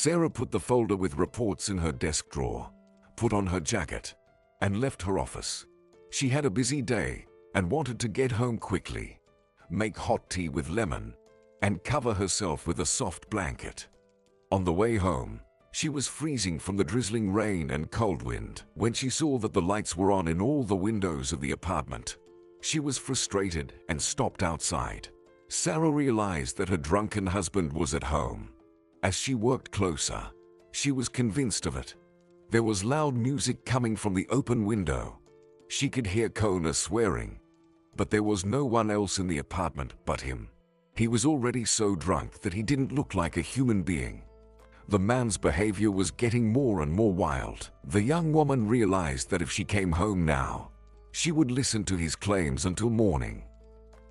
Sarah put the folder with reports in her desk drawer, put on her jacket, and left her office. She had a busy day and wanted to get home quickly, make hot tea with lemon, and cover herself with a soft blanket. On the way home, she was freezing from the drizzling rain and cold wind. When she saw that the lights were on in all the windows of the apartment, she was frustrated and stopped outside. Sarah realized that her drunken husband was at home. As she worked closer, she was convinced of it. There was loud music coming from the open window. She could hear Kona swearing, but there was no one else in the apartment but him. He was already so drunk that he didn't look like a human being. The man's behavior was getting more and more wild. The young woman realized that if she came home now, she would listen to his claims until morning.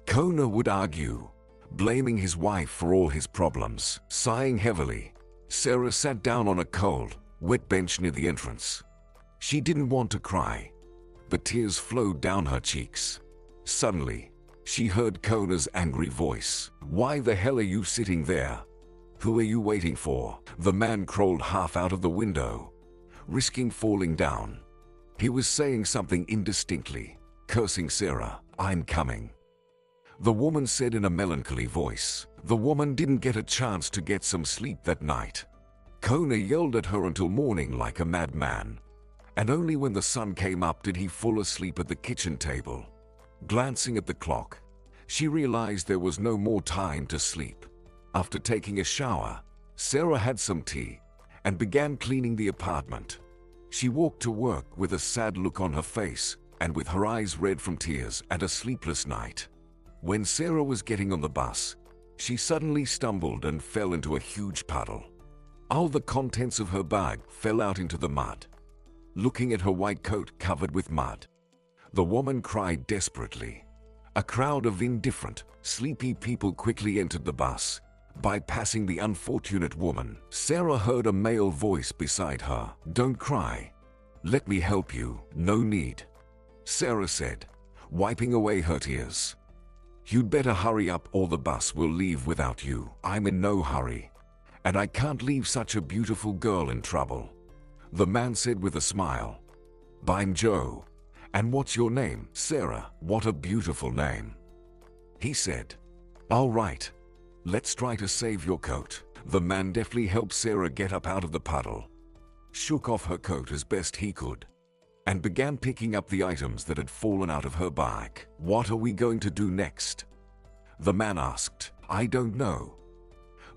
Kona would argue, blaming his wife for all his problems. Sighing heavily, Sarah sat down on a cold, wet bench near the entrance. She didn't want to cry, but tears flowed down her cheeks. Suddenly, she heard Kona's angry voice. "Why the hell are you sitting there? Who are you waiting for?" The man crawled half out of the window, risking falling down. He was saying something indistinctly, cursing Sarah. "I'm coming," the woman said in a melancholy voice. The woman didn't get a chance to get some sleep that night. Kona yelled at her until morning like a madman, and only when the sun came up did he fall asleep at the kitchen table. Glancing at the clock, she realized there was no more time to sleep. After taking a shower, Sarah had some tea and began cleaning the apartment. She walked to work with a sad look on her face and with her eyes red from tears and a sleepless night. When Sarah was getting on the bus, she suddenly stumbled and fell into a huge puddle. All the contents of her bag fell out into the mud. Looking at her white coat covered with mud, the woman cried desperately. A crowd of indifferent, sleepy people quickly entered the bus, bypassing the unfortunate woman. Sarah heard a male voice beside her. "Don't cry. Let me help you." "No need," Sarah said, wiping away her tears. "You'd better hurry up or the bus will leave without you." "I'm in no hurry, and I can't leave such a beautiful girl in trouble," the man said with a smile. "I'm Joe. And what's your name?" "Sarah." "What a beautiful name," he said. "All right. Let's try to save your coat." The man deftly helped Sarah get up out of the puddle, shook off her coat as best he could, and began picking up the items that had fallen out of her bag. "What are we going to do next?" the man asked. "I don't know,"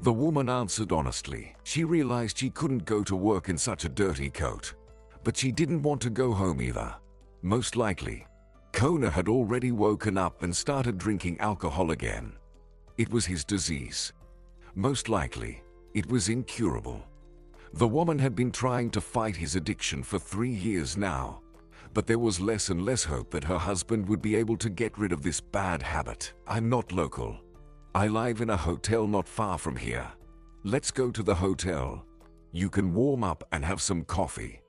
the woman answered honestly. She realized she couldn't go to work in such a dirty coat, but she didn't want to go home either. Most likely, Kona had already woken up and started drinking alcohol again. It was his disease. Most likely, it was incurable. The woman had been trying to fight his addiction for 3 years now, but there was less and less hope that her husband would be able to get rid of this bad habit. "I'm not local. I live in a hotel not far from here. Let's go to the hotel. You can warm up and have some coffee,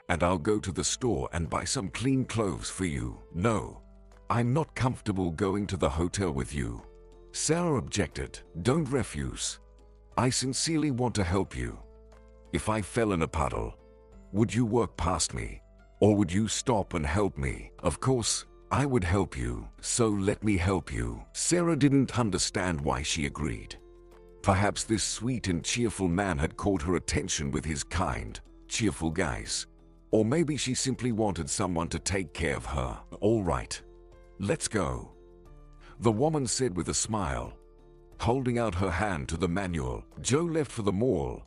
and I'll go to the store and buy some clean clothes for you." "No, I'm not comfortable going to the hotel with you," Sarah objected. "Don't refuse. I sincerely want to help you. If I fell in a puddle, would you walk past me, or would you stop and help me?" "Of course, I would help you, so let me help you." Sarah didn't understand why she agreed. Perhaps this sweet and cheerful man had caught her attention with his kind, cheerful guise. Or maybe she simply wanted someone to take care of her. "All right, let's go," the woman said with a smile, holding out her hand to the manual. Joe left for the mall,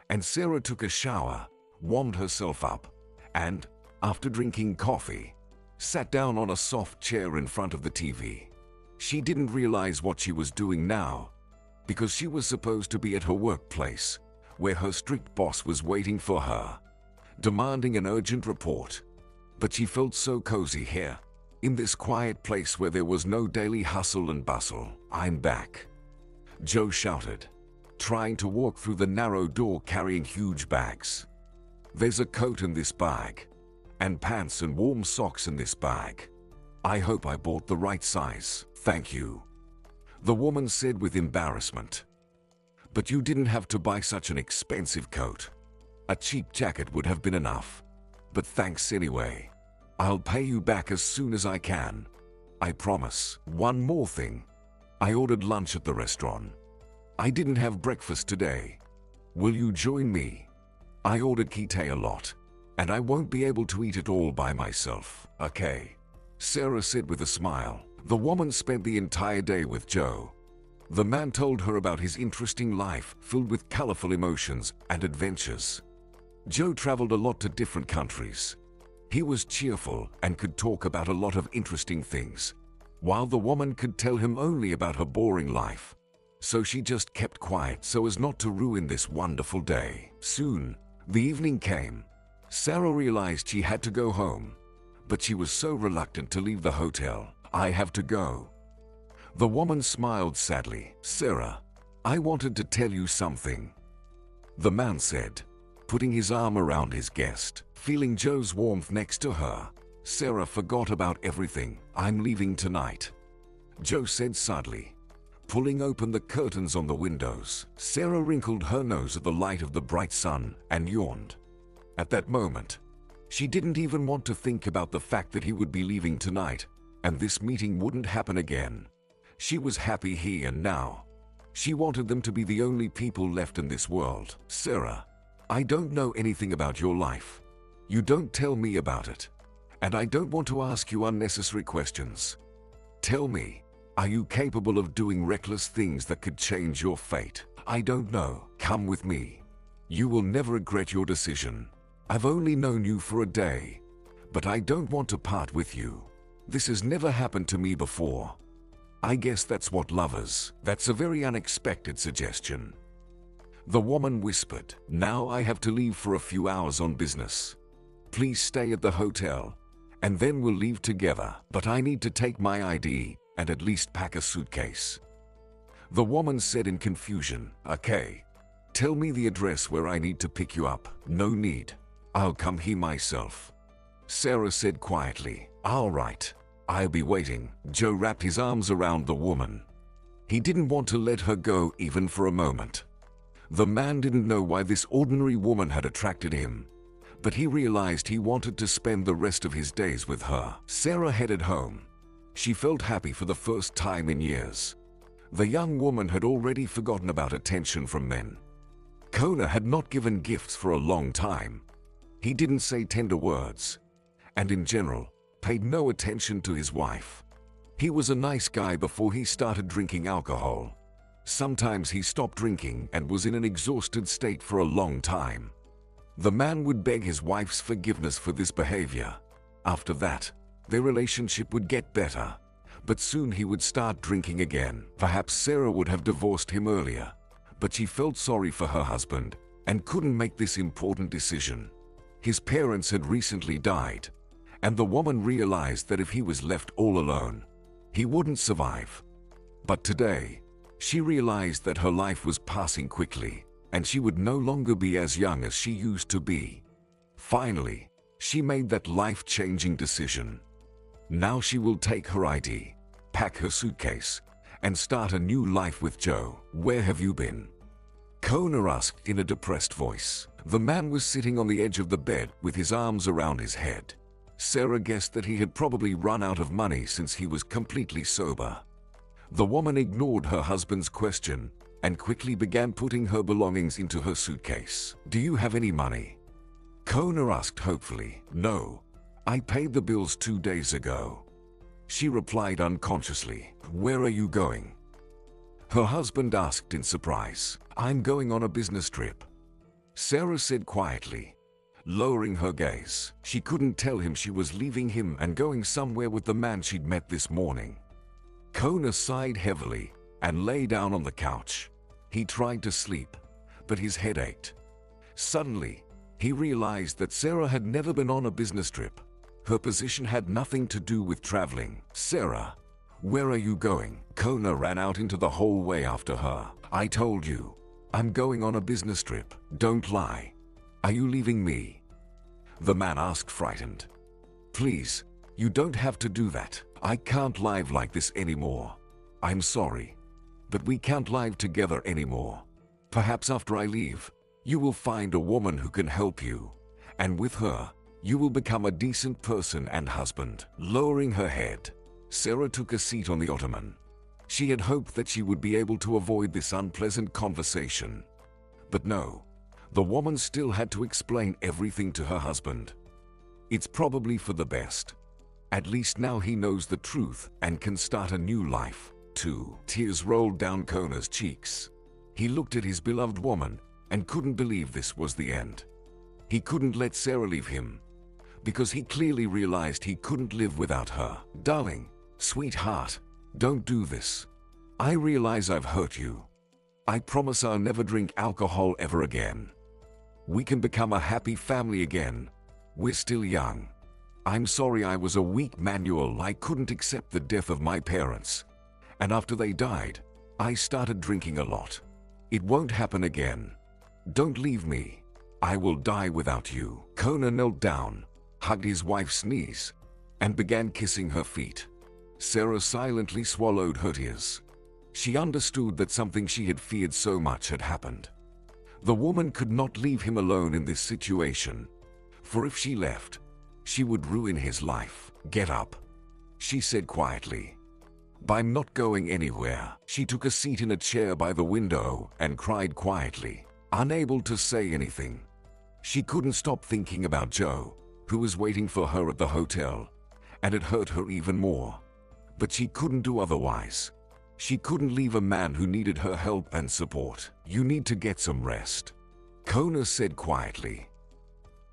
and Sarah took a shower, warmed herself up, and, after drinking coffee, sat down on a soft chair in front of the TV. She didn't realize what she was doing now, because she was supposed to be at her workplace, where her strict boss was waiting for her, demanding an urgent report. But she felt so cozy here, in this quiet place where there was no daily hustle and bustle. "I'm back," Joe shouted, trying to walk through the narrow door carrying huge bags. "There's a coat in this bag, and pants and warm socks in this bag. I hope I bought the right size." "Thank you," the woman said with embarrassment. But you didn't have to buy such an expensive coat. A cheap jacket would have been enough. But thanks anyway. I'll pay you back as soon as I can. I promise. One more thing. I ordered lunch at the restaurant. I didn't have breakfast today. Will you join me? I ordered kite a lot, and I won't be able to eat it all by myself, okay? Sarah said with a smile. The woman spent the entire day with Joe. The man told her about his interesting life filled with colorful emotions and adventures. Joe traveled a lot to different countries. He was cheerful and could talk about a lot of interesting things, while the woman could tell him only about her boring life. So she just kept quiet so as not to ruin this wonderful day. Soon, the evening came. Sarah realized she had to go home, but she was so reluctant to leave the hotel. I have to go. The woman smiled sadly. Sarah, I wanted to tell you something, the man said, putting his arm around his guest. Feeling Joe's warmth next to her, Sarah forgot about everything. I'm leaving tonight, Joe said sadly, pulling open the curtains on the windows. Sarah wrinkled her nose at the light of the bright sun and yawned. At that moment, she didn't even want to think about the fact that he would be leaving tonight, and this meeting wouldn't happen again. She was happy here and now. She wanted them to be the only people left in this world. Sarah, I don't know anything about your life. You don't tell me about it, and I don't want to ask you unnecessary questions. Tell me, are you capable of doing reckless things that could change your fate? I don't know. Come with me. You will never regret your decision. I've only known you for a day, but I don't want to part with you. This has never happened to me before. I guess that's what love is. That's a very unexpected suggestion, the woman whispered. Now I have to leave for a few hours on business. Please stay at the hotel, and then we'll leave together. But I need to take my ID and at least pack a suitcase, the woman said in confusion. Okay, tell me the address where I need to pick you up. No need. I'll come here myself, Sarah said quietly. All right, I'll be waiting. Joe wrapped his arms around the woman. He didn't want to let her go even for a moment. The man didn't know why this ordinary woman had attracted him, but he realized he wanted to spend the rest of his days with her. Sarah headed home. She felt happy for the first time in years. The young woman had already forgotten about attention from men. Kona had not given gifts for a long time. He didn't say tender words, and in general, paid no attention to his wife. He was a nice guy before he started drinking alcohol. Sometimes he stopped drinking and was in an exhausted state for a long time. The man would beg his wife's forgiveness for this behavior. After that, their relationship would get better, but soon he would start drinking again. Perhaps Sarah would have divorced him earlier, but she felt sorry for her husband and couldn't make this important decision. His parents had recently died, and the woman realized that if he was left all alone, he wouldn't survive. But today, she realized that her life was passing quickly, and she would no longer be as young as she used to be. Finally, she made that life-changing decision. Now she will take her ID, pack her suitcase, and start a new life with Joe. Where have you been? Kona asked in a depressed voice. The man was sitting on the edge of the bed with his arms around his head. Sarah guessed that he had probably run out of money since he was completely sober. The woman ignored her husband's question and quickly began putting her belongings into her suitcase. Do you have any money? Kona asked hopefully. No, I paid the bills 2 days ago, she replied unconsciously. Where are you going? Her husband asked in surprise. I'm going on a business trip, Sarah said quietly, lowering her gaze. She couldn't tell him she was leaving him and going somewhere with the man she'd met this morning. Kona sighed heavily and lay down on the couch. He tried to sleep, but his head ached. Suddenly, he realized that Sarah had never been on a business trip. Her position had nothing to do with traveling. Sarah, where are you going? Kona ran out into the hallway after her. I told you, I'm going on a business trip. Don't lie. Are you leaving me? The man asked, frightened. Please, you don't have to do that. I can't live like this anymore. I'm sorry, but we can't live together anymore. Perhaps after I leave, you will find a woman who can help you, and with her, you will become a decent person and husband." Lowering her head, Sarah took a seat on the ottoman. She had hoped that she would be able to avoid this unpleasant conversation. But no, the woman still had to explain everything to her husband. It's probably for the best. At least now he knows the truth and can start a new life, too. Tears rolled down Kona's cheeks. He looked at his beloved woman and couldn't believe this was the end. He couldn't let Sarah leave him, because he clearly realized he couldn't live without her. "Darling, sweetheart, don't do this. I realize I've hurt you. I promise I'll never drink alcohol ever again. We can become a happy family again. We're still young. I'm sorry I was a weak manual. I couldn't accept the death of my parents. And after they died, I started drinking a lot. It won't happen again. Don't leave me. I will die without you." Kona knelt down, hugged his wife's knees, and began kissing her feet. Sarah silently swallowed her tears. She understood that something she had feared so much had happened. The woman could not leave him alone in this situation, for if she left, she would ruin his life. "Get up," she said quietly. "I'm not going anywhere." She took a seat in a chair by the window and cried quietly, unable to say anything. She couldn't stop thinking about Joe, who was waiting for her at the hotel, and it hurt her even more. But she couldn't do otherwise. She couldn't leave a man who needed her help and support. "You need to get some rest," Kona said quietly.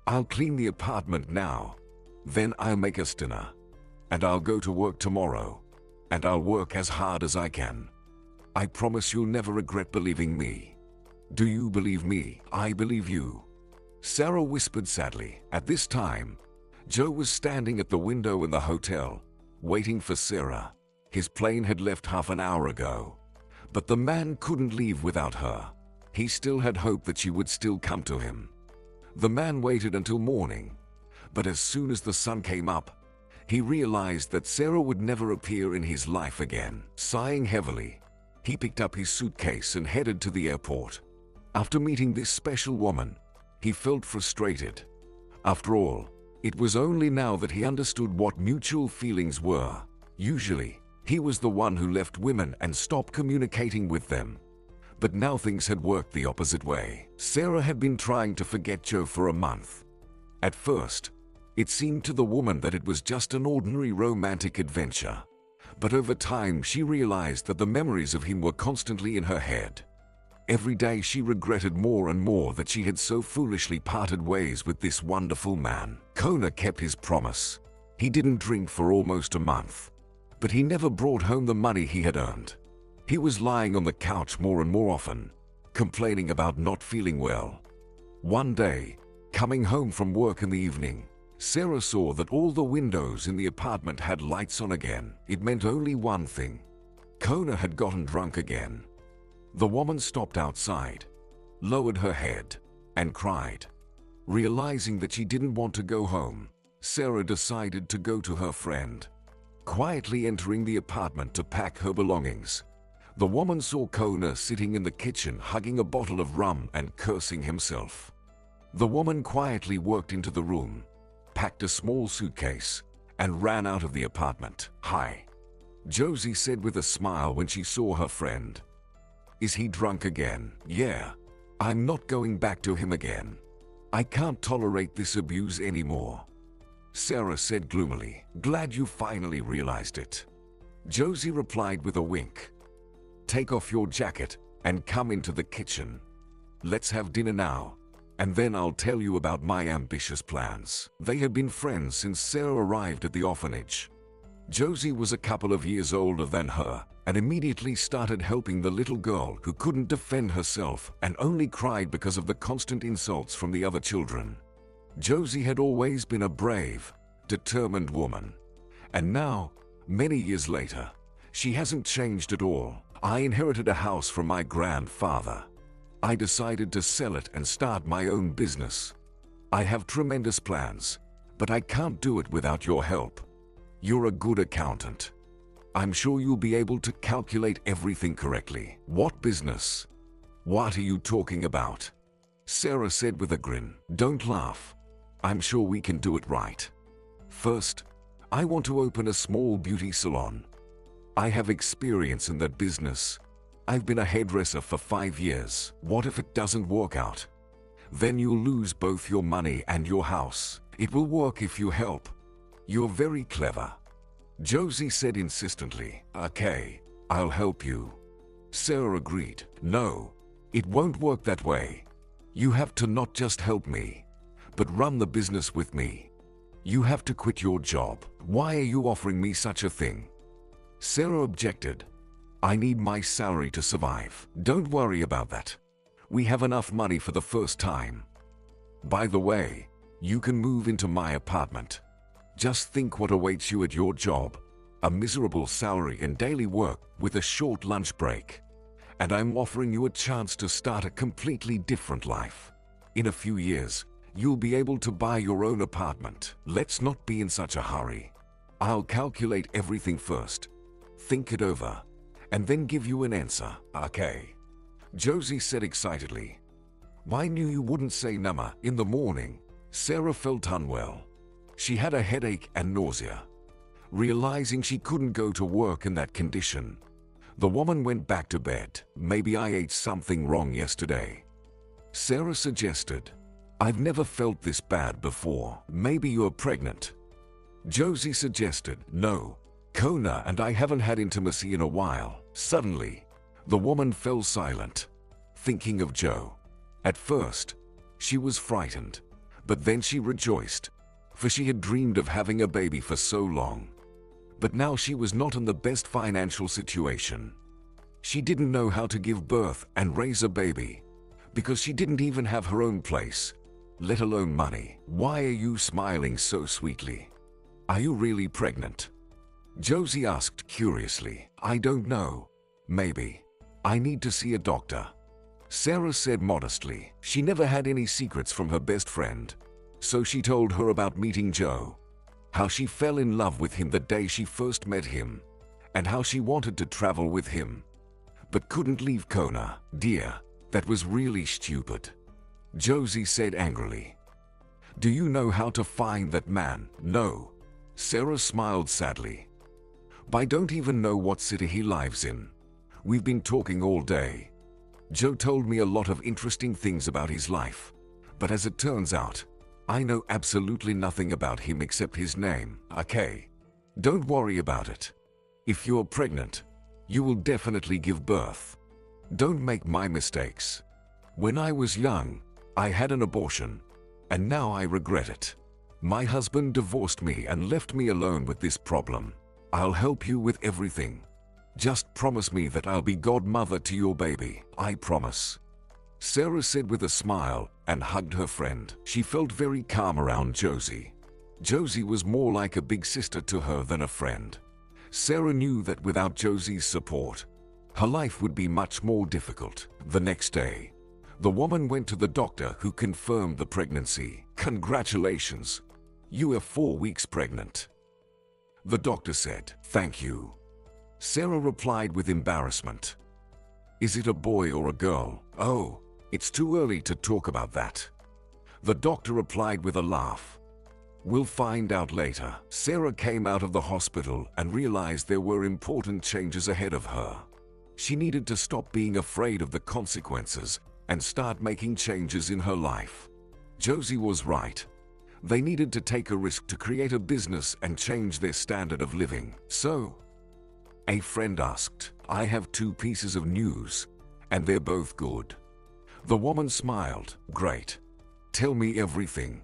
"I'll clean the apartment now. Then I'll make us dinner. And I'll go to work tomorrow. And I'll work as hard as I can. I promise you'll never regret believing me. Do you believe me?" "I believe you," Sarah whispered sadly. At this time, Joe was standing at the window in the hotel, waiting for Sarah. His plane had left half an hour ago, but the man couldn't leave without her. He still had hope that she would still come to him. The man waited until morning, but as soon as the sun came up, he realized that Sarah would never appear in his life again. Sighing heavily, he picked up his suitcase and headed to the airport. After meeting this special woman, he felt frustrated. After all, it was only now that he understood what mutual feelings were. Usually, he was the one who left women and stopped communicating with them. But now things had worked the opposite way. Sarah had been trying to forget Joe for a month. At first, it seemed to the woman that it was just an ordinary romantic adventure. But over time, she realized that the memories of him were constantly in her head. Every day she regretted more and more that she had so foolishly parted ways with this wonderful man. Kona kept his promise. He didn't drink for almost a month, but he never brought home the money he had earned. He was lying on the couch more and more often, complaining about not feeling well. One day, coming home from work in the evening, Sarah saw that all the windows in the apartment had lights on again. It meant only one thing. Kona had gotten drunk again. The woman stopped outside, lowered her head, and cried. Realizing that she didn't want to go home, Sarah decided to go to her friend. Quietly entering the apartment to pack her belongings, the woman saw Kona sitting in the kitchen hugging a bottle of rum and cursing himself. The woman quietly walked into the room, packed a small suitcase, and ran out of the apartment. "Hi," Josie said with a smile when she saw her friend. "Is he drunk again?" "Yeah. I'm not going back to him again. I can't tolerate this abuse anymore," Sarah said gloomily. "Glad you finally realized it," Josie replied with a wink. "Take off your jacket and come into the kitchen. Let's have dinner now, and then I'll tell you about my ambitious plans." They had been friends since Sarah arrived at the orphanage. Josie was a couple of years older than her and immediately started helping the little girl who couldn't defend herself and only cried because of the constant insults from the other children. Josie had always been a brave, determined woman, and now, many years later, she hasn't changed at all. "I inherited a house from my grandfather. I decided to sell it and start my own business. I have tremendous plans, but I can't do it without your help. You're a good accountant. I'm sure you'll be able to calculate everything correctly." "What business? What are you talking about? Sarah said with a grin. Don't laugh. I'm sure we can do it right. First, I want to open a small beauty salon. I have experience in that business. I've been a hairdresser for 5 years. What if it doesn't work out? Then you'll lose both your money and your house. It will work if you help. You're very clever. Josie said insistently. Okay, I'll help you. Sarah agreed. No, it won't work that way. You have to not just help me, but run the business with me. You have to quit your job. Why are you offering me such a thing? Sarah objected. I need my salary to survive. Don't worry about that. We have enough money for the first time. By the way, you can move into my apartment. Just think what awaits you at your job. A miserable salary and daily work with a short lunch break. And I'm offering you a chance to start a completely different life. In a few years, you'll be able to buy your own apartment. Let's not be in such a hurry. I'll calculate everything first, think it over, and then give you an answer. Okay. Josie said excitedly. I knew you wouldn't say nama. In the morning, Sarah felt unwell. She had a headache and nausea. Realizing she couldn't go to work in that condition, the woman went back to bed. Maybe I ate something wrong yesterday, Sarah suggested. I've never felt this bad before. Maybe you're pregnant, Josie suggested. No, Kona and I haven't had intimacy in a while. Suddenly, the woman fell silent, thinking of Joe. At first, she was frightened, but then she rejoiced, for she had dreamed of having a baby for so long. But now she was not in the best financial situation. She didn't know how to give birth and raise a baby, because she didn't even have her own place, let alone money. Why are you smiling so sweetly? Are you really pregnant? Josie asked curiously. I don't know. Maybe. I need to see a doctor, Sarah said modestly. She never had any secrets from her best friend, so she told her about meeting Joe, how she fell in love with him the day she first met him, and how she wanted to travel with him, but couldn't leave Kona. Dear, that was really stupid, Josie said angrily. Do you know how to find that man? No, Sarah smiled sadly. I don't even know what city he lives in. We've been talking all day. Joe told me a lot of interesting things about his life, but as it turns out, I know absolutely nothing about him except his name. Okay, don't worry about it. If you're pregnant, you will definitely give birth. Don't make my mistakes. When I was young, I had an abortion, and now I regret it. My husband divorced me and left me alone with this problem. I'll help you with everything. Just promise me that I'll be godmother to your baby. I promise, Sarah said with a smile and hugged her friend. She felt very calm around Josie. Josie was more like a big sister to her than a friend. Sarah knew that without Josie's support, her life would be much more difficult. The next day, the woman went to the doctor, who confirmed the pregnancy. Congratulations, you are 4 weeks pregnant, the doctor said. Thank you, Sarah replied with embarrassment. Is it a boy or a girl? Oh, it's too early to talk about that, the doctor replied with a laugh. We'll find out later. Sarah came out of the hospital and realized there were important changes ahead of her. She needed to stop being afraid of the consequences and start making changes in her life. Josie was right. They needed to take a risk to create a business and change their standard of living. So, a friend asked, I have 2 pieces of news, and they're both good. The woman smiled. Great. Tell me everything,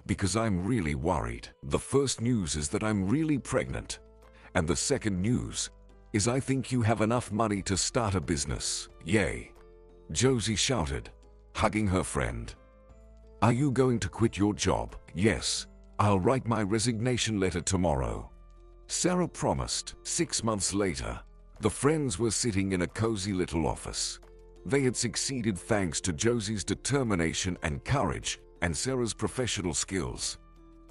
because I'm really worried. The first news is that I'm really pregnant, and the second news is I think you have enough money to start a business. Yay, Josie shouted, hugging her friend. Are you going to quit your job? Yes, I'll write my resignation letter tomorrow, Sarah promised. 6 months later, the friends were sitting in a cozy little office. They had succeeded thanks to Josie's determination and courage, and Sarah's professional skills.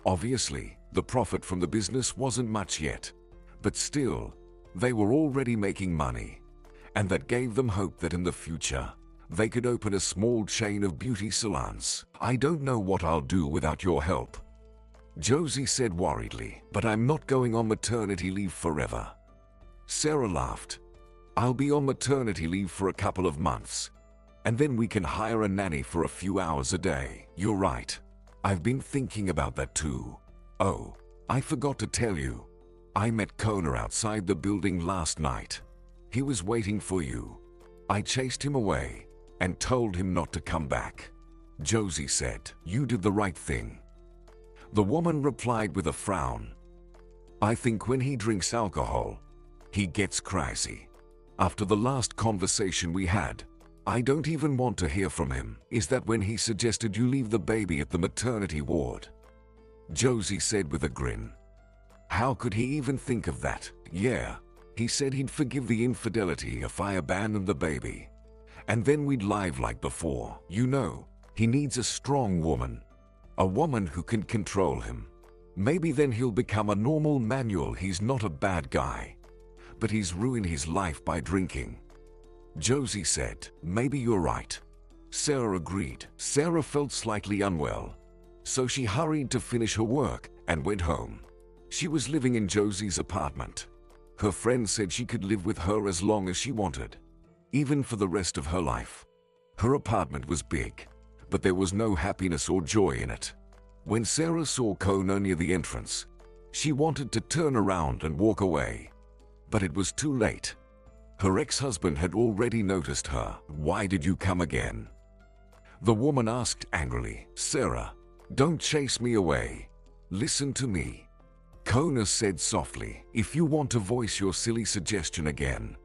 Obviously, the profit from the business wasn't much yet, but still, they were already making money, and that gave them hope that in the future, They could open a small chain of beauty salons. I don't know what I'll do without your help, Josie said worriedly. But I'm not going on maternity leave forever. Sarah laughed. I'll be on maternity leave for a couple of months, and then we can hire a nanny for a few hours a day. You're right. I've been thinking about that too. Oh, I forgot to tell you. I met Kona outside the building last night. He was waiting for you. I chased him away and told him not to come back. Josie said, You did the right thing. The woman replied with a frown. I think when he drinks alcohol, he gets crazy. After the last conversation we had, I don't even want to hear from him. Is that when he suggested you leave the baby at the maternity ward? Josie said with a grin. How could he even think of that? Yeah, he said he'd forgive the infidelity if I abandoned the baby, and then we'd live like before. You know, he needs a strong woman. A woman who can control him. Maybe then he'll become a normal manual. He's not a bad guy, but he's ruined his life by drinking. Josie said, Maybe you're right. Sarah agreed. Sarah felt slightly unwell, so she hurried to finish her work and went home. She was living in Josie's apartment. Her friend said she could live with her as long as she wanted, even for the rest of her life. Her apartment was big, but there was no happiness or joy in it. When Sarah saw Kona near the entrance, she wanted to turn around and walk away, but it was too late. Her ex-husband had already noticed her. Why did you come again? The woman asked angrily. Sarah, don't chase me away. Listen to me. Kona said softly. If you want to voice your silly suggestion again,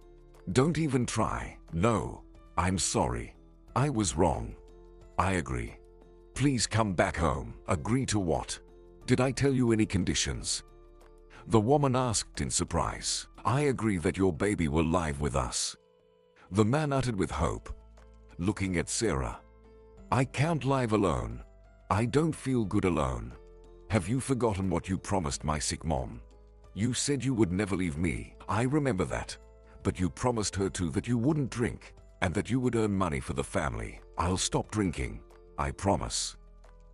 don't even try. No, I'm sorry. I was wrong. I agree. Please come back home. Agree to what? Did I tell you any conditions? The woman asked in surprise. I agree that your baby will live with us. The man uttered with hope, looking at Sarah. I can't live alone. I don't feel good alone. Have you forgotten what you promised my sick mom? You said you would never leave me. I remember that. But you promised her too that you wouldn't drink and that you would earn money for the family. I'll stop drinking. I promise.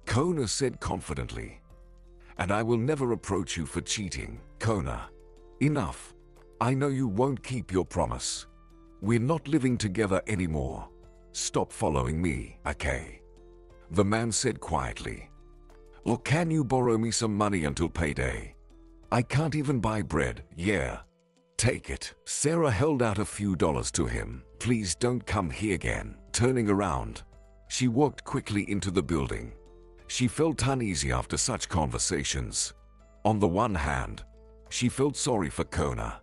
Kona said confidently. And I will never approach you for cheating. Kona, enough. I know you won't keep your promise. We're not living together anymore. Stop following me, okay? The man said quietly. Or can you borrow me some money until payday? I can't even buy bread. Yeah. Take it. Sarah held out a few dollars to him. Please don't come here again. Turning around, she walked quickly into the building. She felt uneasy after such conversations. On the one hand, she felt sorry for Kona,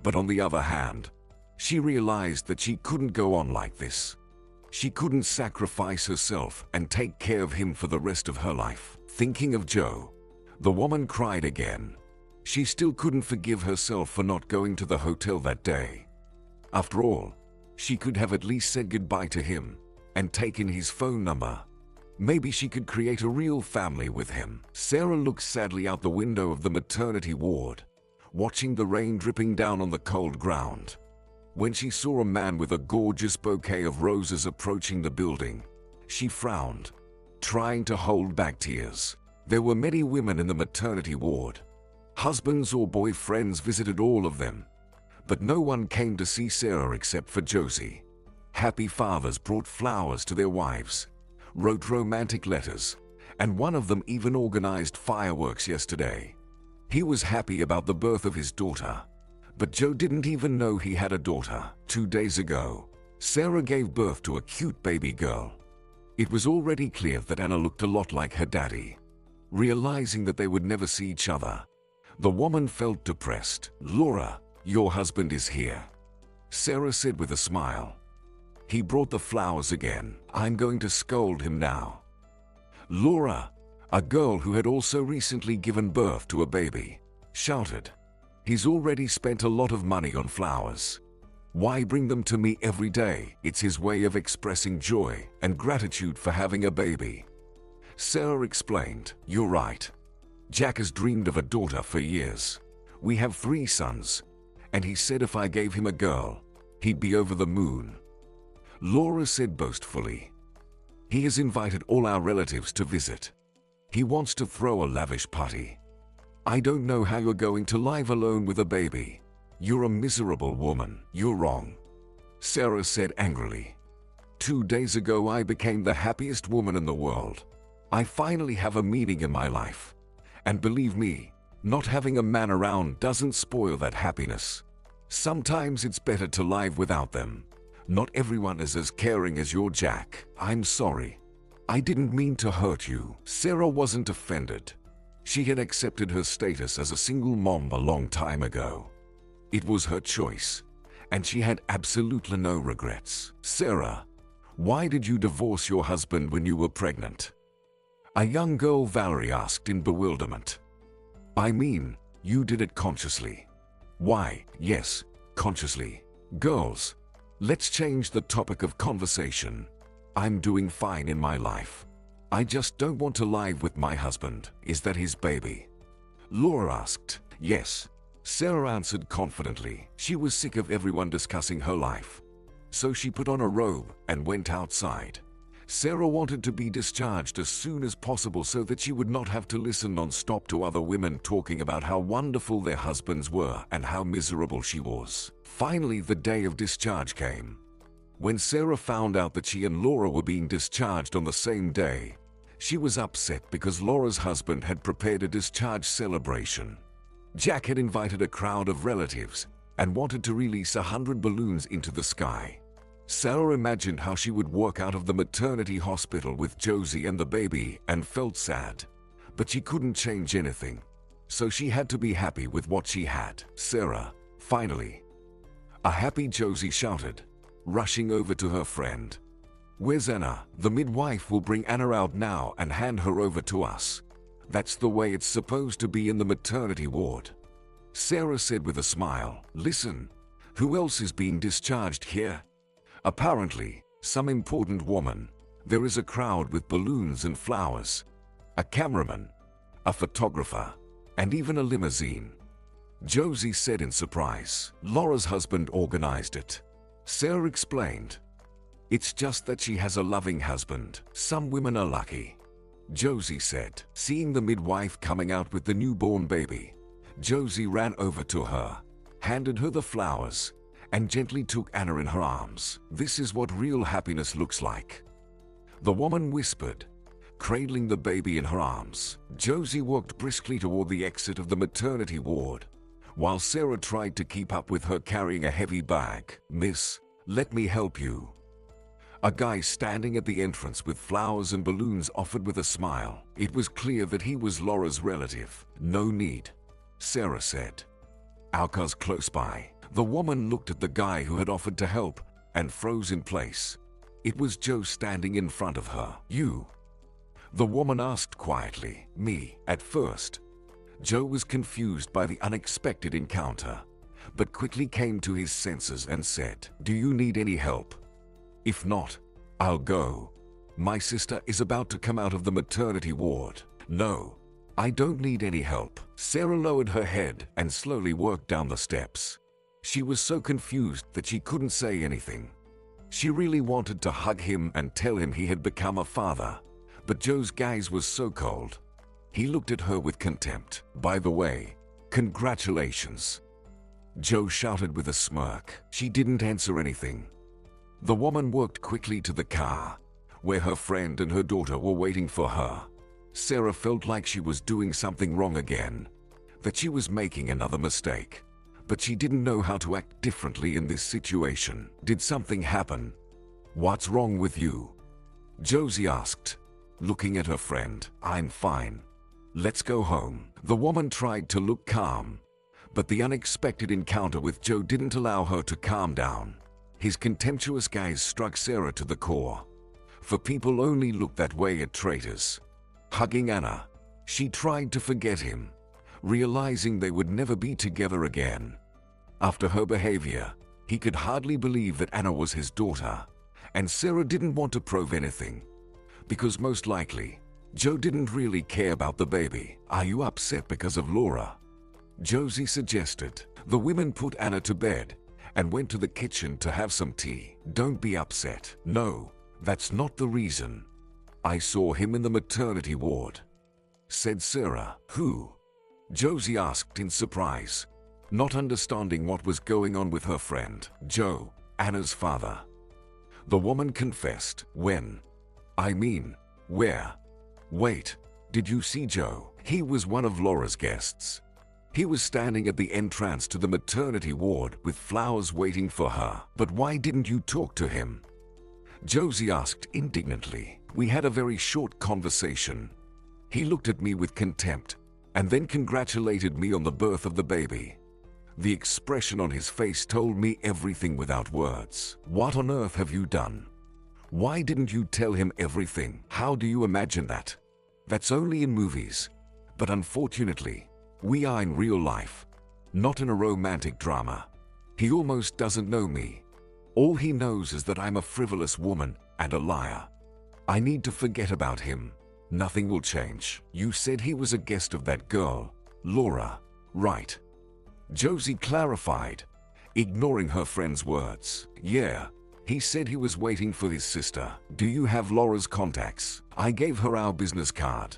but on the other hand, she realized that she couldn't go on like this. She couldn't sacrifice herself and take care of him for the rest of her life. Thinking of Joe, the woman cried again. She still couldn't forgive herself for not going to the hotel that day. After all, she could have at least said goodbye to him and taken his phone number. Maybe she could create a real family with him. Sarah looked sadly out the window of the maternity ward, watching the rain dripping down on the cold ground. When she saw a man with a gorgeous bouquet of roses approaching the building, she frowned, trying to hold back tears. There were many women in the maternity ward. Husbands or boyfriends visited all of them, but no one came to see Sarah except for Josie. Happy fathers brought flowers to their wives, wrote romantic letters, and one of them even organized fireworks yesterday. He was happy about the birth of his daughter, but Joe didn't even know he had a daughter. 2 days ago, Sarah gave birth to a cute baby girl. It was already clear that Anna looked a lot like her daddy. Realizing that they would never see each other, the woman felt depressed. Laura, your husband is here, Sarah said with a smile. He brought the flowers again. I'm going to scold him now. Laura, a girl who had also recently given birth to a baby, shouted. He's already spent a lot of money on flowers. Why bring them to me every day? It's his way of expressing joy and gratitude for having a baby. Sarah explained. You're right. Jack has dreamed of a daughter for years. We have 3 sons, and he said if I gave him a girl, he'd be over the moon. Laura said boastfully. He has invited all our relatives to visit. He wants to throw a lavish party. I don't know how you're going to live alone with a baby. You're a miserable woman. You're wrong, Sarah said angrily. 2 days ago I became the happiest woman in the world. I finally have a meaning in my life. And believe me, not having a man around doesn't spoil that happiness. Sometimes it's better to live without them. Not everyone is as caring as your Jack. I'm sorry. I didn't mean to hurt you. Sarah wasn't offended. She had accepted her status as a single mom a long time ago. It was her choice, and she had absolutely no regrets. Sarah, why did you divorce your husband when you were pregnant? A young girl, Valerie, asked in bewilderment. I mean, you did it consciously. Why, yes, consciously. Girls, let's change the topic of conversation. I'm doing fine in my life. I just don't want to live with my husband. Is that his baby? Laura asked. Yes, Sarah answered confidently. She was sick of everyone discussing her life. So she put on a robe and went outside. Sarah wanted to be discharged as soon as possible so that she would not have to listen non-stop to other women talking about how wonderful their husbands were and how miserable she was. Finally, the day of discharge came. When Sarah found out that she and Laura were being discharged on the same day, she was upset because Laura's husband had prepared a discharge celebration. Jack had invited a crowd of relatives and wanted to release 100 balloons into the sky. Sarah imagined how she would walk out of the maternity hospital with Josie and the baby and felt sad, but she couldn't change anything, so she had to be happy with what she had. Sarah, finally. A happy Josie shouted, rushing over to her friend. Where's Anna? The midwife will bring Anna out now and hand her over to us. That's the way it's supposed to be in the maternity ward. Sarah said with a smile. Listen, who else is being discharged here? Apparently, some important woman. There is a crowd with balloons and flowers, a cameraman, a photographer, and even a limousine. Josie said in surprise. Laura's husband organized it. Sarah explained. It's just that she has a loving husband. Some women are lucky. Josie said. Seeing the midwife coming out with the newborn baby, Josie ran over to her, handed her the flowers, and gently took Anna in her arms. This is what real happiness looks like, the woman whispered, cradling the baby in her arms. Josie walked briskly toward the exit of the maternity ward, while Sarah tried to keep up with her carrying a heavy bag. Miss, let me help you. A guy standing at the entrance with flowers and balloons offered with a smile. It was clear that he was Laura's relative. No need, Sarah said. Our car's close by. The woman looked at the guy who had offered to help and froze in place. It was Joe standing in front of her. You? The woman asked quietly. Me. At first, Joe was confused by the unexpected encounter, but quickly came to his senses and said, Do you need any help? If not, I'll go. My sister is about to come out of the maternity ward. No, I don't need any help. Sarah lowered her head and slowly worked down the steps. She was so confused that she couldn't say anything. She really wanted to hug him and tell him he had become a father, but Joe's gaze was so cold. He looked at her with contempt. By the way, congratulations, Joe shouted with a smirk. She didn't answer anything. The woman walked quickly to the car, where her friend and her daughter were waiting for her. Sarah felt like she was doing something wrong again, that she was making another mistake. But she didn't know how to act differently in this situation. Did something happen? What's wrong with you? Josie asked, looking at her friend. I'm fine. Let's go home. The woman tried to look calm, but the unexpected encounter with Joe didn't allow her to calm down. His contemptuous gaze struck Sarah to the core. For people only look that way at traitors. Hugging Anna, she tried to forget him, realizing they would never be together again. After her behavior, he could hardly believe that Anna was his daughter, and Sarah didn't want to probe anything, because most likely, Joe didn't really care about the baby. Are you upset because of Laura? Josie suggested. The women put Anna to bed and went to the kitchen to have some tea. Don't be upset. No, that's not the reason. I saw him in the maternity ward, said Sarah. Who? Josie asked in surprise, not understanding what was going on with her friend. Joe, Anna's father. The woman confessed. When? I mean, where? Wait, did you see Joe? He was one of Laura's guests. He was standing at the entrance to the maternity ward with flowers waiting for her. But why didn't you talk to him? Josie asked indignantly. We had a very short conversation. He looked at me with contempt and then congratulated me on the birth of the baby. The expression on his face told me everything without words. What on earth have you done? Why didn't you tell him everything? How do you imagine that? That's only in movies. But unfortunately, we are in real life, not in a romantic drama. He almost doesn't know me. All he knows is that I'm a frivolous woman and a liar. I need to forget about him. Nothing will change. You said he was a guest of that girl, Laura, right? Josie clarified, ignoring her friend's words. Yeah, he said he was waiting for his sister. Do you have Laura's contacts? I gave her our business card.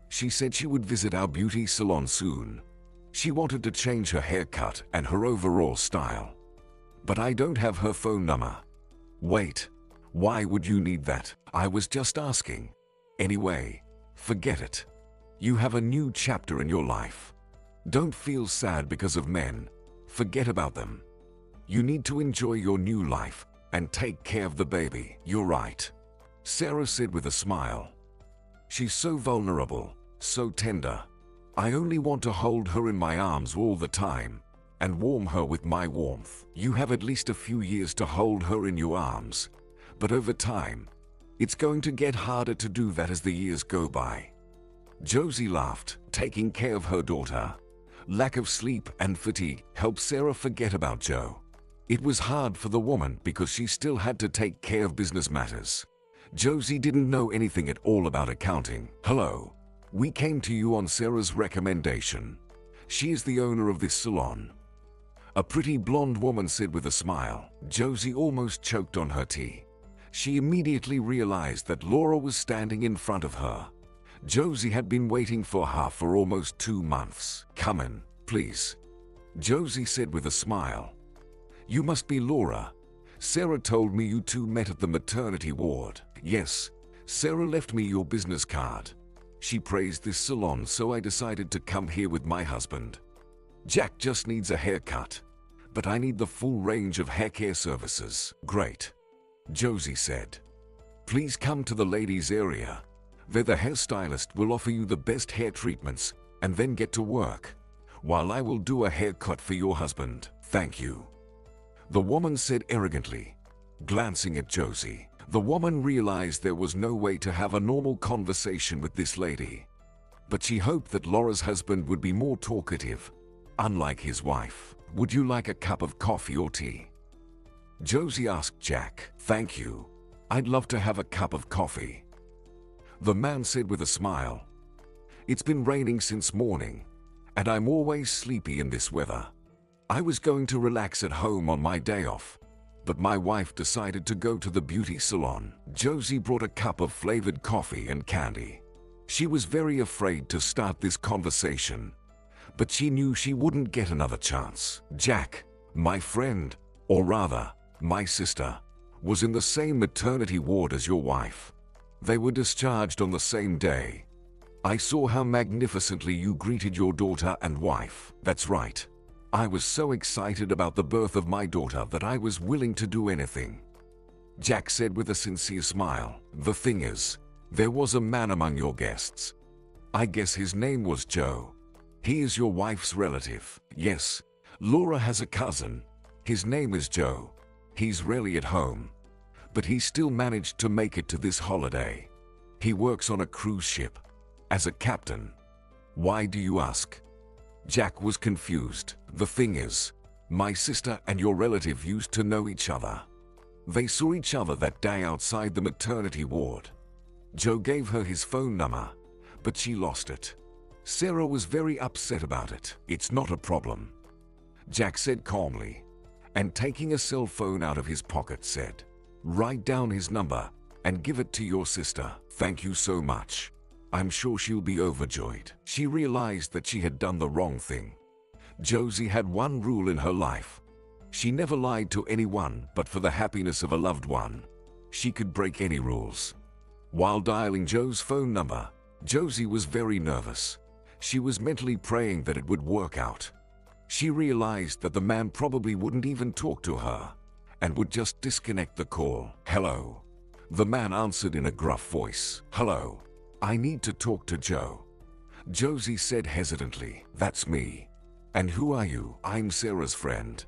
She said she would visit our beauty salon soon. She wanted to change her haircut and her overall style. But I don't have her phone number. Wait, why would you need that? I was just asking. Anyway, forget it. You have a new chapter in your life. Don't feel sad because of men. Forget about them. You need to enjoy your new life and take care of the baby. You're right, Sarah said with a smile. She's so vulnerable, so tender. I only want to hold her in my arms all the time and warm her with my warmth. You have at least a few years to hold her in your arms, but over time, it's going to get harder to do that as the years go by. Josie laughed. Taking care of her daughter, lack of sleep and fatigue helped Sarah forget about Joe. It was hard for the woman because she still had to take care of business matters. Josie didn't know anything at all about accounting. Hello, we came to you on Sarah's recommendation. She is the owner of this salon. A pretty blonde woman said with a smile. Josie almost choked on her tea. She immediately realized that Laura was standing in front of her. Josie had been waiting for her for almost 2 months. Come in, please, Josie said with a smile. You must be Laura. Sarah told me you two met at the maternity ward. Yes, Sarah left me your business card. She praised this salon, so I decided to come here with my husband. Jack just needs a haircut, but I need the full range of hair care services. Great, Josie said. Please come to the ladies' area. There the hairstylist will offer you the best hair treatments and then get to work, while I will do a haircut for your husband. Thank you, the woman said arrogantly, glancing at Josie. The woman realized there was no way to have a normal conversation with this lady, but she hoped that Laura's husband would be more talkative, unlike his wife. Would you like a cup of coffee or tea? Josie asked Jack. Thank you. I'd love to have a cup of coffee, the man said with a smile. It's been raining since morning, and I'm always sleepy in this weather. I was going to relax at home on my day off, but my wife decided to go to the beauty salon. Josie brought a cup of flavored coffee and candy. She was very afraid to start this conversation, but she knew she wouldn't get another chance. Jack, my friend, or rather, my sister, was in the same maternity ward as your wife. They were discharged on the same day. I saw how magnificently you greeted your daughter and wife. That's right. I was so excited about the birth of my daughter that I was willing to do anything, Jack said with a sincere smile. The thing is, there was a man among your guests. I guess his name was Joe. He is your wife's relative. Yes, Laura has a cousin. His name is Joe. He's rarely at home, but he still managed to make it to this holiday. He works on a cruise ship as a captain. Why do you ask? Jack was confused. The thing is, my sister and your relative used to know each other. They saw each other that day outside the maternity ward. Joe gave her his phone number, but she lost it. Sarah was very upset about it. It's not a problem, Jack said calmly, and taking a cell phone out of his pocket said, "Write down his number and give it to your sister. Thank you so much. I'm sure she'll be overjoyed." She realized that she had done the wrong thing. Josie had one rule in her life. She never lied to anyone but for the happiness of a loved one. She could break any rules. While dialing Joe's phone number, Josie was very nervous. She was mentally praying that it would work out. She realized that the man probably wouldn't even talk to her and would just disconnect the call. "Hello." The man answered in a gruff voice. "Hello. I need to talk to Joe." Josie said hesitantly, "That's me. And who are you?" "I'm Sarah's friend.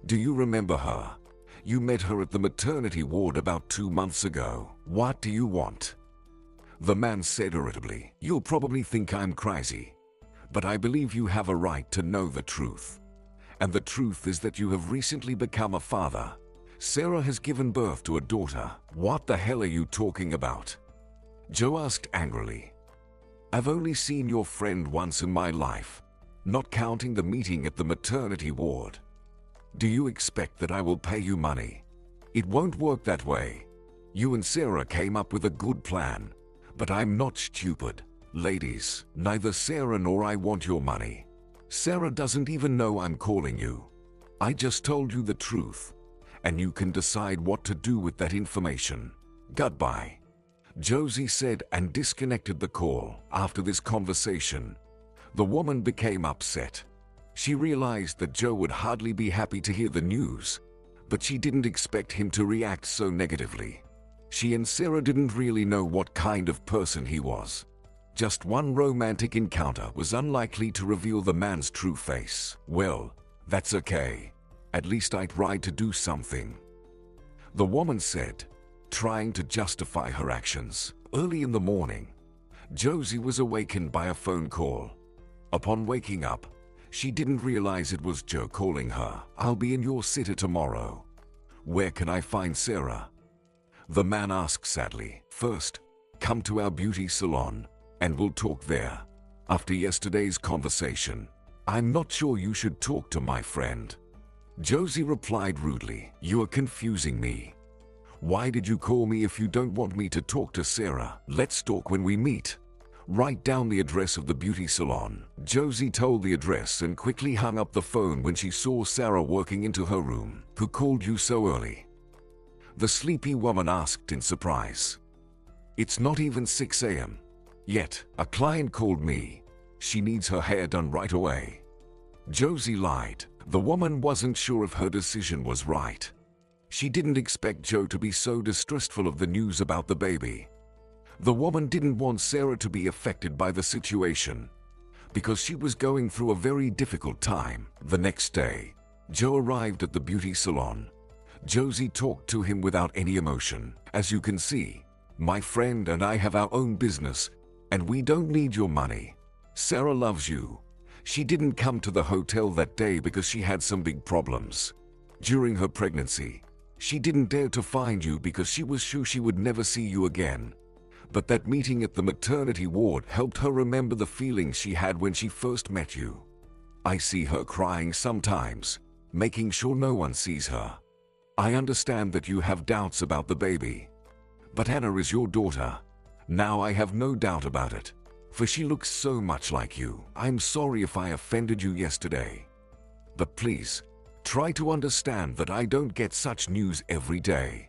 Do you remember her? You met her at the maternity ward about 2 months ago. What do you want?" The man said irritably, "You'll probably think I'm crazy, but I believe you have a right to know the truth. And the truth is that you have recently become a father. Sarah has given birth to a daughter." "What the hell are you talking about?" Joe asked angrily. "I've only seen your friend once in my life, not counting the meeting at the maternity ward. Do you expect that I will pay you money? It won't work that way. You and Sarah came up with a good plan, but I'm not stupid. Ladies, neither Sarah nor I want your money. Sarah doesn't even know I'm calling you. I just told you the truth, and you can decide what to do with that information. Goodbye." Josie said and disconnected the call. After this conversation, the woman became upset. She realized that Joe would hardly be happy to hear the news, but she didn't expect him to react so negatively. She and Sarah didn't really know what kind of person he was. Just one romantic encounter was unlikely to reveal the man's true face. "Well, that's okay. At least I tried to do something," the woman said, trying to justify her actions. Early in the morning, Josie was awakened by a phone call. Upon waking up, she didn't realize it was Joe calling her. "I'll be in your city tomorrow. Where can I find Sarah?" the man asked sadly. "First, come to our beauty salon, and we'll talk there. After yesterday's conversation, I'm not sure you should talk to my friend." Josie replied rudely, "You are confusing me. Why did you call me if you don't want me to talk to Sarah? Let's talk when we meet. Write down the address of the beauty salon." Josie told the address and quickly hung up the phone when she saw Sarah walking into her room. "Who called you so early?" the sleepy woman asked in surprise. "It's not even 6 a.m. yet. A client called me. She needs her hair done right away." Josie lied. The woman wasn't sure if her decision was right. She didn't expect Joe to be so distrustful of the news about the baby. The woman didn't want Sarah to be affected by the situation, because she was going through a very difficult time. The next day, Joe arrived at the beauty salon. Josie talked to him without any emotion. "As you can see, my friend and I have our own business, and we don't need your money. Sarah loves you. She didn't come to the hotel that day because she had some big problems. During her pregnancy, she didn't dare to find you because she was sure she would never see you again. But that meeting at the maternity ward helped her remember the feelings she had when she first met you. I see her crying sometimes, making sure no one sees her. I understand that you have doubts about the baby, but Hannah is your daughter. Now I have no doubt about it, for she looks so much like you. I'm sorry if I offended you yesterday, but please, try to understand that I don't get such news every day.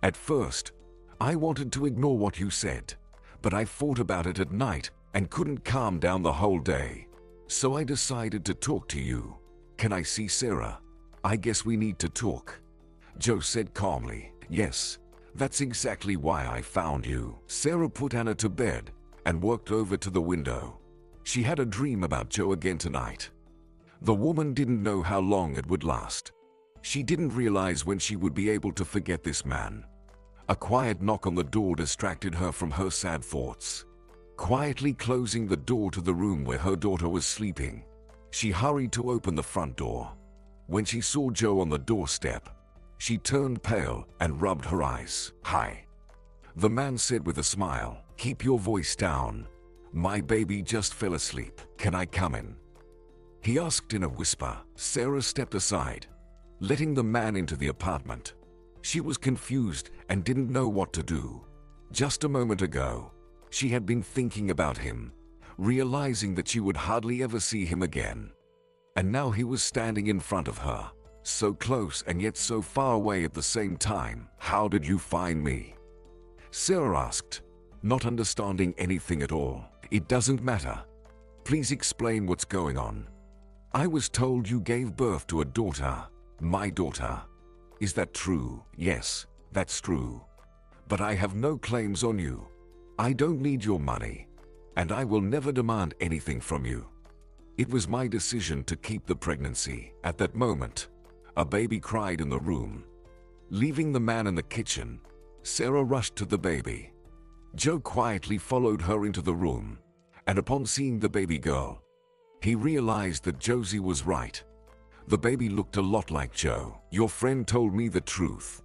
At first, I wanted to ignore what you said, but I thought about it at night and couldn't calm down the whole day. So I decided to talk to you. Can I see Sarah? I guess we need to talk." Joe said calmly. "Yes, that's exactly why I found you." Sarah put Anna to bed and walked over to the window. She had a dream about Joe again tonight. The woman didn't know how long it would last. She didn't realize when she would be able to forget this man. A quiet knock on the door distracted her from her sad thoughts. Quietly closing the door to the room where her daughter was sleeping, she hurried to open the front door. When she saw Joe on the doorstep, she turned pale and rubbed her eyes. "Hi," the man said with a smile. "Keep your voice down. My baby just fell asleep. Can I come in?" he asked in a whisper. Sarah stepped aside. letting the man into the apartment. She was confused and didn't know what to do. Just a moment ago, she had been thinking about him, realizing that she would hardly ever see him again. And now he was standing in front of her, so close and yet so far away at the same time. "How did you find me?" Sarah asked, not understanding anything at all. "It doesn't matter. Please explain what's going on." "I was told you gave birth to a daughter." "My daughter. Is that true?" "Yes, that's true. But I have no claims on you. I don't need your money, and I will never demand anything from you. It was my decision to keep the pregnancy." At that moment, a baby cried in the room. Leaving the man in the kitchen, Sarah rushed to the baby. Joe quietly followed her into the room, and upon seeing the baby girl, he realized that Josie was right. The baby looked a lot like Joe. "Your friend told me the truth."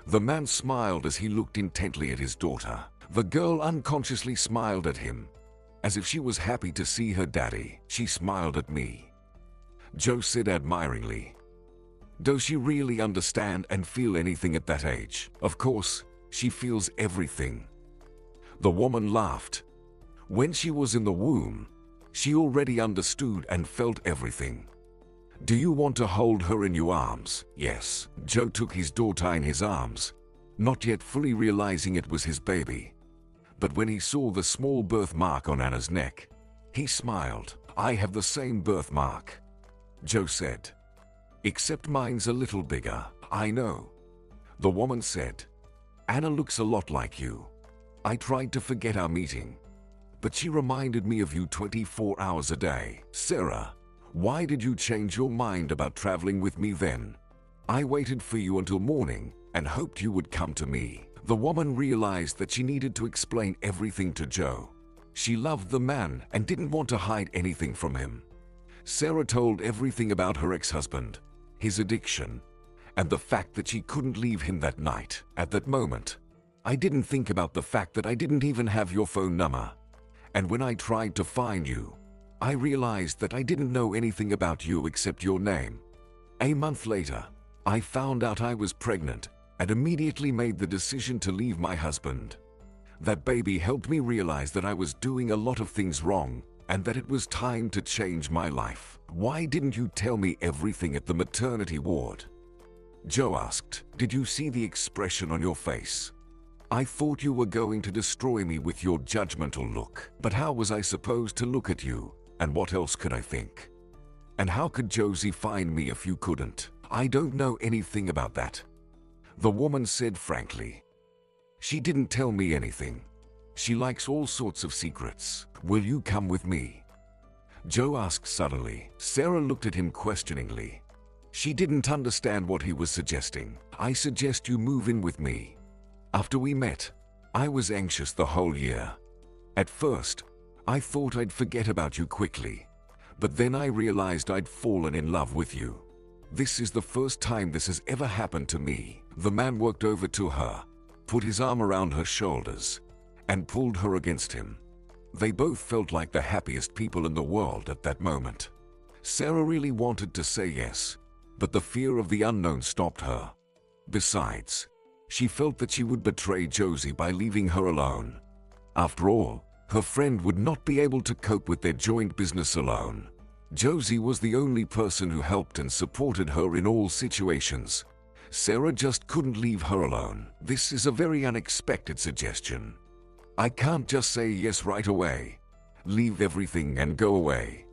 The man smiled as he looked intently at his daughter. The girl unconsciously smiled at him, as if she was happy to see her daddy. "She smiled at me," Joe said admiringly. "Does she really understand and feel anything at that age?" "Of course, she feels everything." The woman laughed. "When she was in the womb, she already understood and felt everything." "Do you want to hold her in your arms?" "Yes." Joe took his daughter in his arms, not yet fully realizing it was his baby. But when he saw the small birthmark on Anna's neck, he smiled. "I have the same birthmark," Joe said. "Except mine's a little bigger." "I know," the woman said. "Anna looks a lot like you. I tried to forget our meeting, but she reminded me of you 24 hours a day." "Sarah, why did you change your mind about traveling with me then?" "I waited for you until morning and hoped you would come to me." The woman realized that she needed to explain everything to Joe. She loved the man and didn't want to hide anything from him. Sarah told everything about her ex-husband, his addiction, and the fact that she couldn't leave him that night. "At that moment, I didn't think about the fact that I didn't even have your phone number. And when I tried to find you, I realized that I didn't know anything about you except your name. A month later, I found out I was pregnant and immediately made the decision to leave my husband. That baby helped me realize that I was doing a lot of things wrong and that it was time to change my life." "Why didn't you tell me everything at the maternity ward?" Joe asked. "Did you see the expression on your face? I thought you were going to destroy me with your judgmental look. But how was I supposed to look at you, and what else could I think? And how could Josie find me if you couldn't?" "I don't know anything about that," the woman said frankly. "She didn't tell me anything. She likes all sorts of secrets." "Will you come with me?" Joe asked suddenly. Sarah looked at him questioningly. She didn't understand what he was suggesting. "I suggest you move in with me. After we met, I was anxious the whole year. At first, I thought I'd forget about you quickly, but then I realized I'd fallen in love with you. This is the first time this has ever happened to me." The man walked over to her, put his arm around her shoulders, and pulled her against him. They both felt like the happiest people in the world at that moment. Sarah really wanted to say yes, but the fear of the unknown stopped her. Besides, she felt that she would betray Josie by leaving her alone. After all, her friend would not be able to cope with their joint business alone. Josie was the only person who helped and supported her in all situations. Sarah just couldn't leave her alone. "This is a very unexpected suggestion. I can't just say yes right away. Leave everything and go away.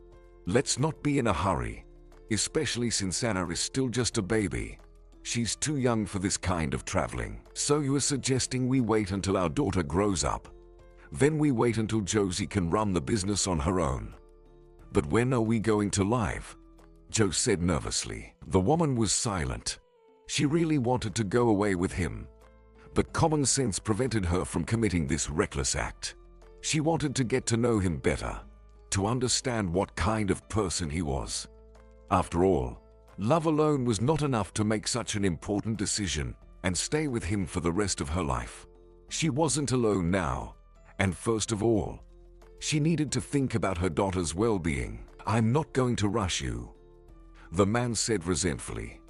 Let's not be in a hurry, especially since Anna is still just a baby. She's too young for this kind of traveling." "So you are suggesting we wait until our daughter grows up? Then we wait until Josie can run the business on her own." "But when are we going to live?" Joe said nervously. The woman was silent. She really wanted to go away with him, but common sense prevented her from committing this reckless act. She wanted to get to know him better, to understand what kind of person he was. After all, love alone was not enough to make such an important decision and stay with him for the rest of her life. She wasn't alone now, and first of all, she needed to think about her daughter's well-being. "I'm not going to rush you," the man said resentfully.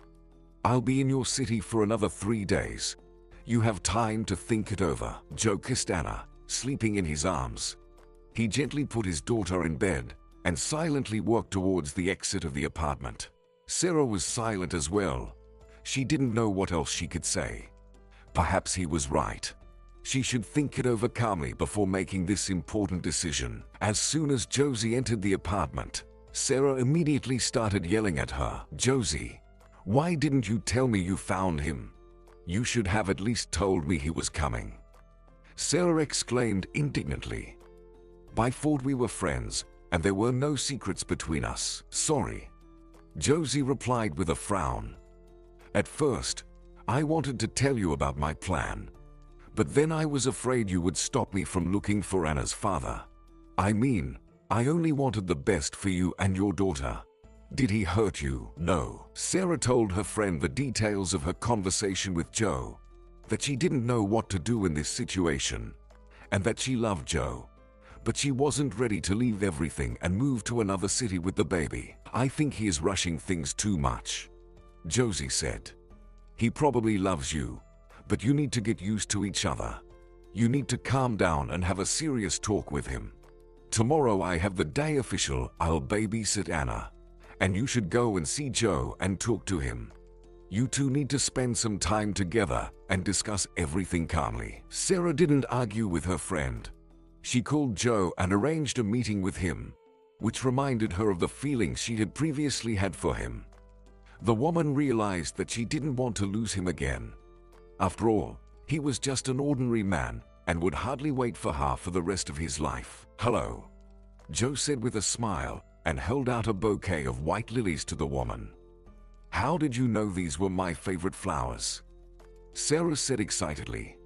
I'll be in your city for another 3 days. You have time to think it over. Joe kissed Anna, sleeping in his arms. He gently put his daughter in bed and silently walked towards the exit of the apartment. Sarah was silent as well. She didn't know what else she could say. Perhaps he was right. She should think it over calmly before making this important decision. As soon as Josie entered the apartment, Sarah immediately started yelling at her. "Josie, why didn't you tell me you found him? You should have at least told me he was coming." Sarah exclaimed indignantly. "I thought we were friends, and there were no secrets between us." "Sorry," Josie replied with a frown. "At first, I wanted to tell you about my plan, but then I was afraid you would stop me from looking for Anna's father. I mean, I only wanted the best for you and your daughter. Did he hurt you?" "No." Sarah told her friend the details of her conversation with Joe, that she didn't know what to do in this situation, and that she loved Joe, but she wasn't ready to leave everything and move to another city with the baby. "I think he is rushing things too much," Josie said. "He probably loves you, but you need to get used to each other. You need to calm down and have a serious talk with him. Tomorrow I have the day official. I'll babysit Anna, and you should go and see Joe and talk to him. You two need to spend some time together and discuss everything calmly." Sarah didn't argue with her friend. She called Joe and arranged a meeting with him, which reminded her of the feelings she had previously had for him. The woman realized that she didn't want to lose him again. After all, he was just an ordinary man and would hardly wait for her for the rest of his life. "Hello," Joe said with a smile and held out a bouquet of white lilies to the woman. "How did you know these were my favorite flowers?" Sarah said excitedly.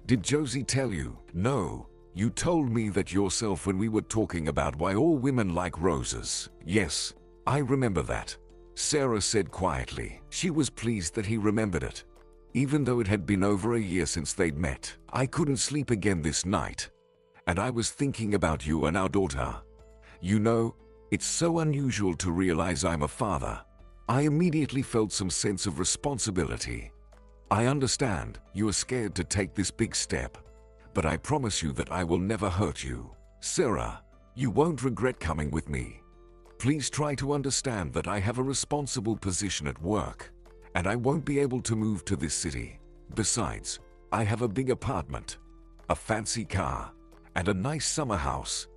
"Did Josie tell you?" "No, you told me that yourself when we were talking about why all women like roses." "Yes, I remember that," Sarah said quietly. She was pleased that he remembered it, even though it had been over a year since they'd met. "I couldn't sleep again this night, and I was thinking about you and our daughter. You know, it's so unusual to realize I'm a father. I immediately felt some sense of responsibility. I understand you are scared to take this big step, but I promise you that I will never hurt you. Sarah, you won't regret coming with me. Please try to understand that I have a responsible position at work, and I won't be able to move to this city. Besides, I have a big apartment, a fancy car, and a nice summer house,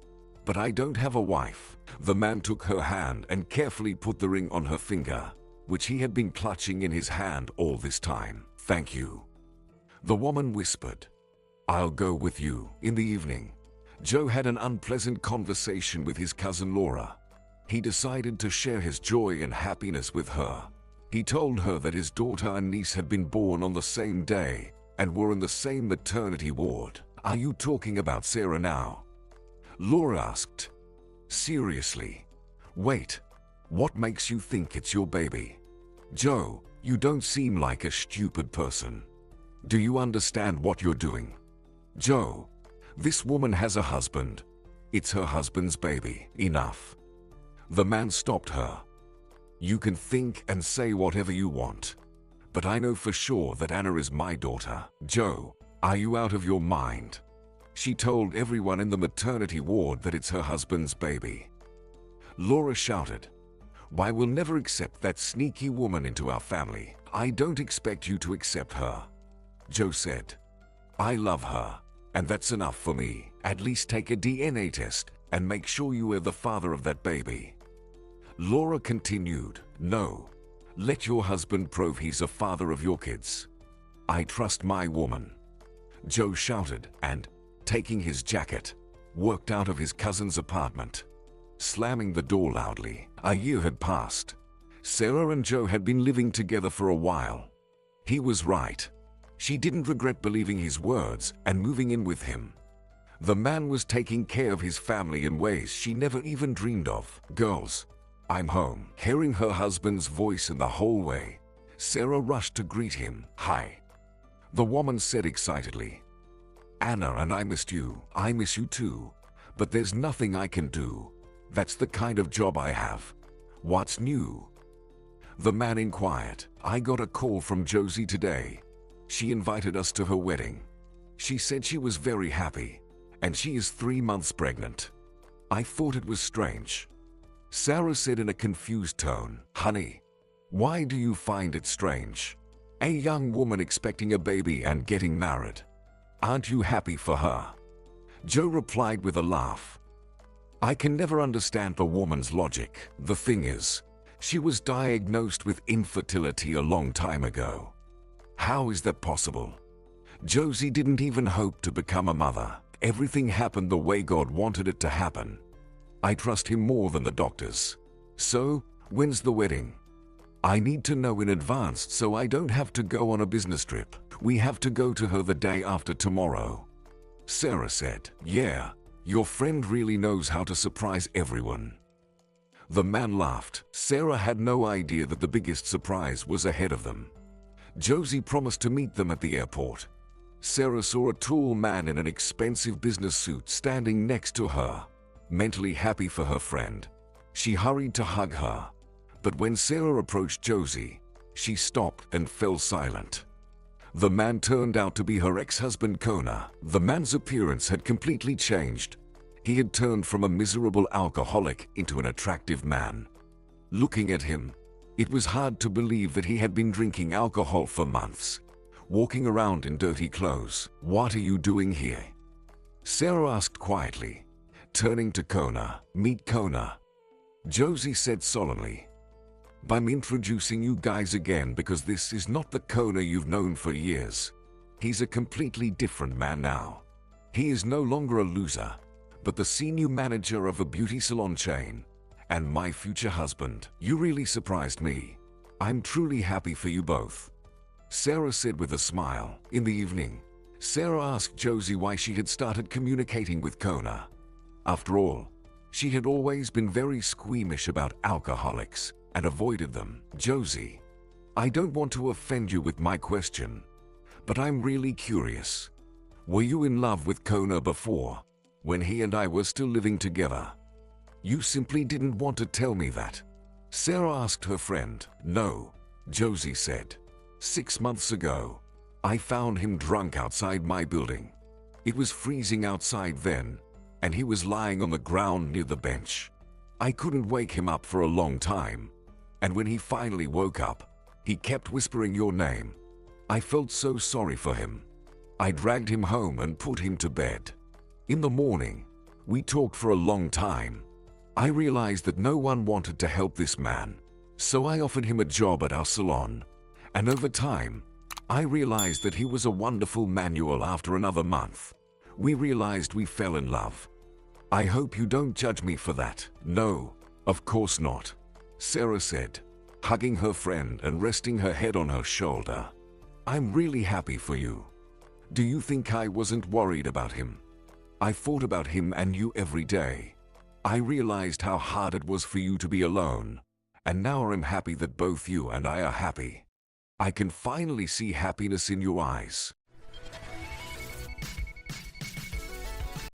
but I don't have a wife." The man took her hand and carefully put the ring on her finger, which he had been clutching in his hand all this time. "Thank you," the woman whispered. "I'll go with you." In the evening, Joe had an unpleasant conversation with his cousin Laura. He decided to share his joy and happiness with her. He told her that his daughter and niece had been born on the same day and were in the same maternity ward. "Are you talking about Sarah now?" Laura asked. "Seriously? Wait, what makes you think it's your baby? Joe, you don't seem like a stupid person. Do you understand what you're doing? Joe, this woman has a husband. It's her husband's baby. Enough." The man stopped her. "You can think and say whatever you want, but I know for sure that Anna is my daughter." "Joe, are you out of your mind? She told everyone in the maternity ward that it's her husband's baby." Laura shouted. "I will never accept that sneaky woman into our family." "I don't expect you to accept her," Joe said. "I love her, and that's enough for me. At least take a DNA test and make sure you are the father of that baby." Laura continued. "No, let your husband prove he's a father of your kids. I trust my woman," Joe shouted and, taking his jacket, walked out of his cousin's apartment, slamming the door loudly. A year had passed. Sarah and Joe had been living together for a while. He was right. She didn't regret believing his words and moving in with him. The man was taking care of his family in ways she never even dreamed of. "Girls, I'm home." Hearing her husband's voice in the hallway, Sarah rushed to greet him. "Hi," the woman said excitedly. "Anna and I missed you." "I miss you too, but there's nothing I can do. That's the kind of job I have. What's new?" The man inquired. I got a call from Josie today. She invited us to her wedding. She said she was very happy, and she is 3 months pregnant. I thought it was strange. Sarah said in a confused tone, Honey, why do you find it strange? A young woman expecting a baby and getting married. Aren't you happy for her? Joe replied with a laugh. I can never understand the woman's logic. The thing is, she was diagnosed with infertility a long time ago. How is that possible? Josie didn't even hope to become a mother. Everything happened the way God wanted it to happen. I trust him more than the doctors. So, when's the wedding? I need to know in advance so I don't have to go on a business trip. We have to go to her the day after tomorrow. Sarah said, Yeah, your friend really knows how to surprise everyone. The man laughed. Sarah had no idea that the biggest surprise was ahead of them. Josie promised to meet them at the airport. Sarah saw a tall man in an expensive business suit standing next to her. Mentally happy for her friend, she hurried to hug her. But when Sarah approached Josie, she stopped and fell silent. The man turned out to be her ex-husband Kona. The man's appearance had completely changed. He had turned from a miserable alcoholic into an attractive man. Looking at him, it was hard to believe that he had been drinking alcohol for months, walking around in dirty clothes. What are you doing here? Sarah asked quietly, turning to Kona. Meet Kona, Josie said solemnly. I'm introducing you guys again because this is not the Kona you've known for years. He's a completely different man now. He is no longer a loser, but the senior manager of a beauty salon chain, and my future husband. You really surprised me. I'm truly happy for you both, Sarah said with a smile. In the evening, Sarah asked Josie why she had started communicating with Kona. After all, she had always been very squeamish about alcoholics and avoided them. Josie, I don't want to offend you with my question, but I'm really curious. Were you in love with Kona before, when he and I were still living together? You simply didn't want to tell me that. Sarah asked her friend. No, Josie said. 6 months ago, I found him drunk outside my building. It was freezing outside then, and he was lying on the ground near the bench. I couldn't wake him up for a long time, and when he finally woke up, he kept whispering your name. I felt so sorry for him. I dragged him home and put him to bed. In the morning, we talked for a long time. I realized that no one wanted to help this man, so I offered him a job at our salon. And over time, I realized that he was a wonderful manual. After another month, we realized we fell in love. I hope you don't judge me for that. No, of course not, Sarah said, hugging her friend and resting her head on her shoulder. I'm really happy for you. Do you think I wasn't worried about him? I thought about him and you every day. I realized how hard it was for you to be alone, and now I'm happy that both you and I are happy. I can finally see happiness in your eyes.